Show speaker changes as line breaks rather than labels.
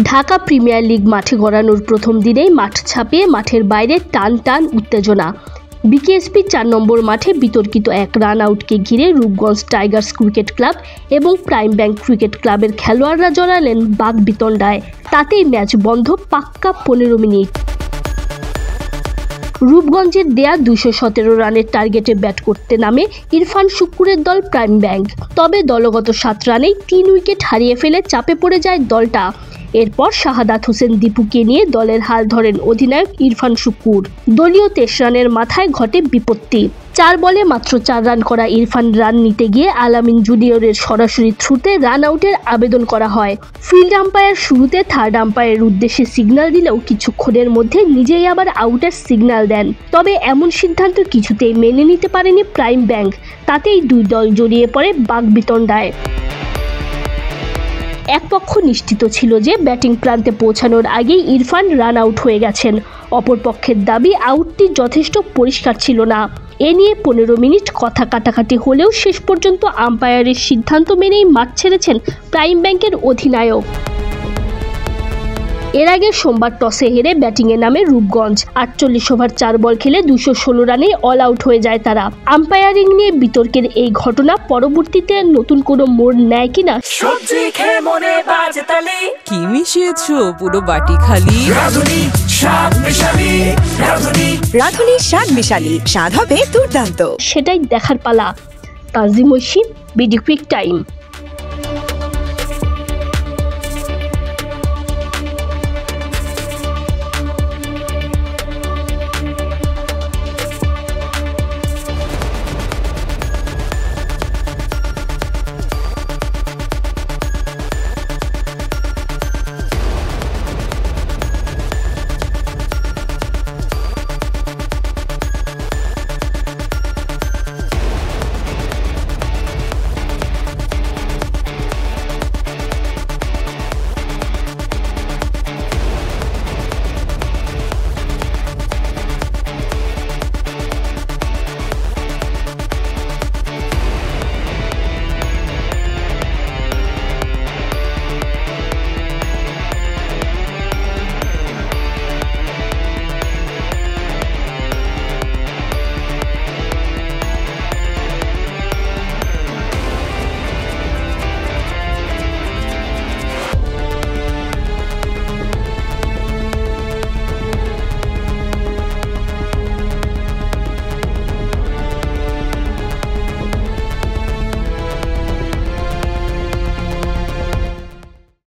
Dhaka premier league মাঠে গড়ানোর প্রথম দিনেই মাঠ ছাপিয়ে মাঠের বাইরে টান টান উত্তেজনা। বিকেএসপি ৪ নম্বর মাঠে বিতর্কিত এক রান আউটকে ঘিরে রূপগঞ্জ টাইগার্স ক্রিকেট ক্লাব এবং প্রাইম ব্যাংক ক্রিকেট ক্লাবের খেলোয়াড়রা জড়ালেন বাকবিতণ্ডায়। তাতেই ম্যাচ বন্ধ পাক্কা ১৫ মিনিট। রূপগঞ্জের দেয়া ২১৭ রানের টার্গেটে ব্যাট করতে নামে ইরফান শুক্কুরের দল প্রাইম ব্যাংক। তবে দলগত ৭ রানেই ৩ উইকেট হারিয়ে ফেলে চাপে পড়ে যায় দলটা। এরপর শাহাদাত হোসেন দীপুকে নিয়ে দলের হাল ধরেন অধিনায়ক ইরফান শুক্কুর। দলীয় ২৩ রানের মাথায় ঘটে বিপত্তি। ৪ বলে মাত্র ৪ রান করা ইরফান রান নিতে গিয়ে আলামিন জুনিয়রের সরাসরি থ্রুতে রান আউটের আবেদন করা হয়। ফিল্ড আম্পায়ার শুরুতে থার্ড আম্পায়ারের উদ্দেশ্যে সিগন্যাল দিলেও কিছুক্ষণের মধ্যে নিজেই আবার আউটের সিগন্যাল দেন। তবে এমন সিদ্ধান্ত কিছুতেই মেনে নিতে পারেনি প্রাইম ব্যাংক। তাতেই দুই দল জড়িয়ে পড়ে বাকবিতণ্ডায়। এক পক্ষ নিশ্চিত ছিল যে ব্যাটিং প্রান্তে পৌঁছানোর আগেই ইরফান রান আউট হয়ে গেছেন। অপর পক্ষের দাবি আউটটি যথেষ্ট পরিষ্কার ছিল না। এ নিয়ে ১৫ মিনিট কথা কাটাকাটি হলেও শেষ পর্যন্ত আম্পায়ারের সিদ্ধান্ত মেনেই মাঠ ছেড়েছেন প্রাইম ব্যাংকের অধিনায়ক। এর আগে সোমবার টসে হেরে ব্যাটিংয়ে নামে রূপগঞ্জ। ৪৮ ওভার ৪ বল খেলে ২১৬ রানে অল আউট হয়ে যায় তারা। আম্পায়ারিং নিয়ে বিতর্কের এই ঘটনা পরবর্তীতে নতুন কোনো মোড় নেয় কিনা।
কি মিশিয়েছো পুরো বাটি খালি?
রাঁধুনি শাক মিশালি, স্বাদ হবে দুর্দান্ত।
সেটাই দেখার পালা। তাজিম ঐশী, বিডি কুইক টাইম।